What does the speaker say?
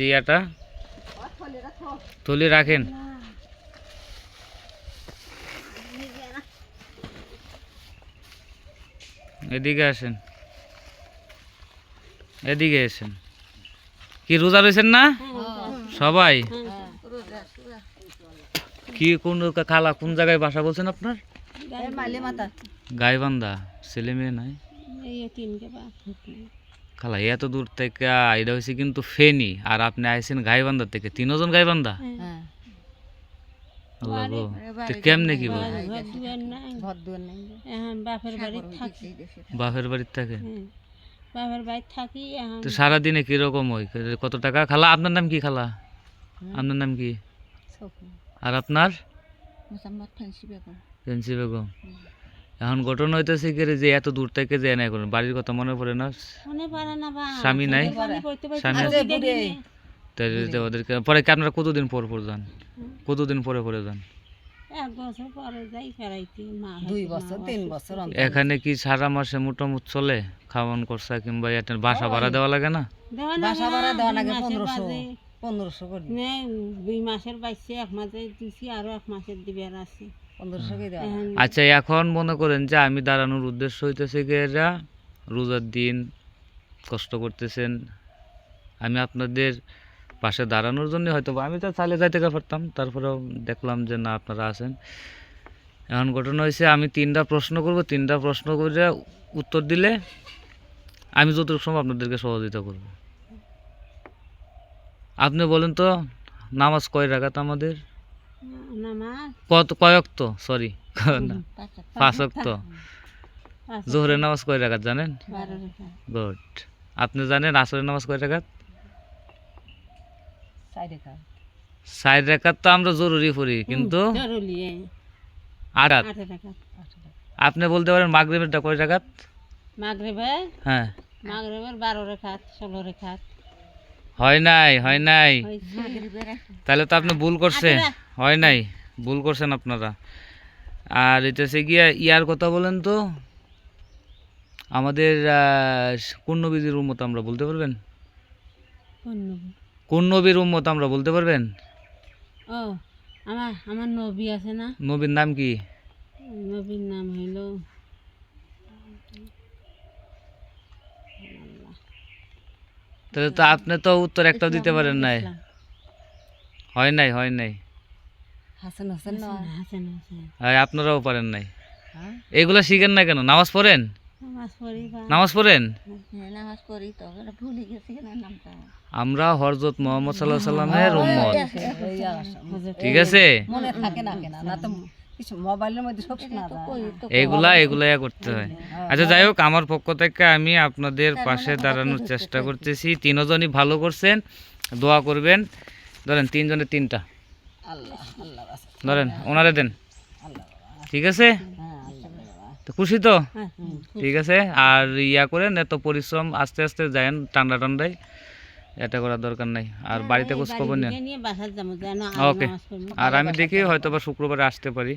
ইয়াটা থলি রাখেন। এদিকে আসেন, এদিকে আসেন। কি রোজা রয়েছেন না সবাই? কি কোন খালা কোন জায়গায় বাসা বলছেন আপনার? গাইবান্ধা। ছেলে মেয়ে নাই খালা? এত দূর থেকে এটা হয়েছে কিন্তু ফেনী, আর আপনি আইছেন গাইবান্ধা থেকে, তিনজন গাইবান্ধা। আল্লাহ গো, তো কেমনে কি বল? বাপের বাড়ির থাকে? তো সারাদিনে কিরকম হয়, কত টাকা? খালা আপনার নাম কি? খালা আপনার নাম কি? আর আপনার? ফেন্সি বেগম। এখন ঘটনা হইতেছে কি যে এত দূর থেকে যে নাই করেন, বাড়ির কথা মনে পড়ে না? স্বামী নাই? স্বামী আছে ওদেরকে পরে কি আপনারা কতদিন পর পর যান? কতদিন পরে পরে যান? এখানে কি সারা মাসে মোটামুটি চলে? খাওয়ান খরচা কিংবা বাসা ভাড়া দেওয়া লাগে না? বাসা ভাড়া দেওয়া লাগে 1500 করে। 2 মাসের বাইছে, 1 মাসে দিছি, আরো 1 মাসের দিবে আর আছে 1500 করে দেওয়া। আচ্ছা, এখন মনে করেন যে আমি দাঁড়ানোর উদ্দেশ্য হইতেছে কি, এরা রোজার দিন কষ্ট করতেছেন, আমি আপনাদের পাশে দাঁড়ানোর জন্য হয়তো আমি তো চালে যাইতে পারতাম, তারপরেও দেখলাম যে না আপনারা আছেন। এখন ঘটনা হয়েছে আমি 3টা প্রশ্ন করব, 3টা প্রশ্ন করে উত্তর দিলে আমি যতটুকু সম্ভব আপনাদেরকে সহযোগিতা করব। আপনি বলেন তো, নামাজ কয় রাকাত আমাদের? কয় ওয়াক্ত? সরি 5 ওয়াক্ত। জোহরের নামাজ কয় রাকাত জানেন? গুড। আপনি জানেন আসরের নামাজ কয় রাকাত? 4 রাকাত। তো আমরা জরুরি পড়ি কিন্তু 8 রাকাত। আপনি বলতে পারেন মাগরিবেরটা কয় রাকাত? মাগরিবে? হ্যাঁ, মাগরিবের 12 রাকাত 16 রাকাত। হয় নাই, হয় নাই। তাহলে তো আপনি ভুল করছেন। হয় নাই, ভুল করছেন আপনারা। আর এটা সে গিয়া ইয়ার কথা বলেন তো, আমাদের কোন নবীর উম্মত আমরা বলতে পারবেন? কোন নবীর উম্মত আমরা বলতে পারবেন? ও আমার নবী আছে না? নবীর নাম কি? নবীর নাম হলো তাহলে তো আপনি তো উত্তর একটাও দিতে পারেন নাই। হয় নাই, হয় নাই। হাসান হোসেন না? হাসান হোসেন। হ্যাঁ, আপনারাও পারেন নাই। এগুলা শিখেন না কেন? নামাজ পড়েন? নামাজ পড়ি। নামাজ পড়েন? হ্যাঁ, নামাজ পড়ি তো, ভুলে গেছি কেন নামটা। আমরা হযরত মুহাম্মদ সাল্লাল্লাহু আলাইহি সাল্লামের উম্মত, ঠিক আছে? মনে থাকে না কেন? না তো কিছু মোবাইলের মধ্যে সব শোনা যায়। এগুলাই করতে হয়। আচ্ছা যাই হোক, আমার পক্ষ থেকে আমি আপনাদের পাশে দাঁড়ানোর চেষ্টা করতেছি। 3জনই ভালো করছেন, দোয়া করবেন। ধরেন 3 জনের 3টা ধরেন, ওনারে দেন, ঠিক আছে? তো খুশি তো? ঠিক আছে। আর ইয়া করেন, এত পরিশ্রম আস্তে আস্তে যায়েন, ঠান্ডা ঠান্ডায় এটা করার দরকার নাই। আর বাড়িতে খোঁজ খবর নেন। ওকে। আর আমি দেখি হয়তো বা শুক্রবারে আসতে পারি।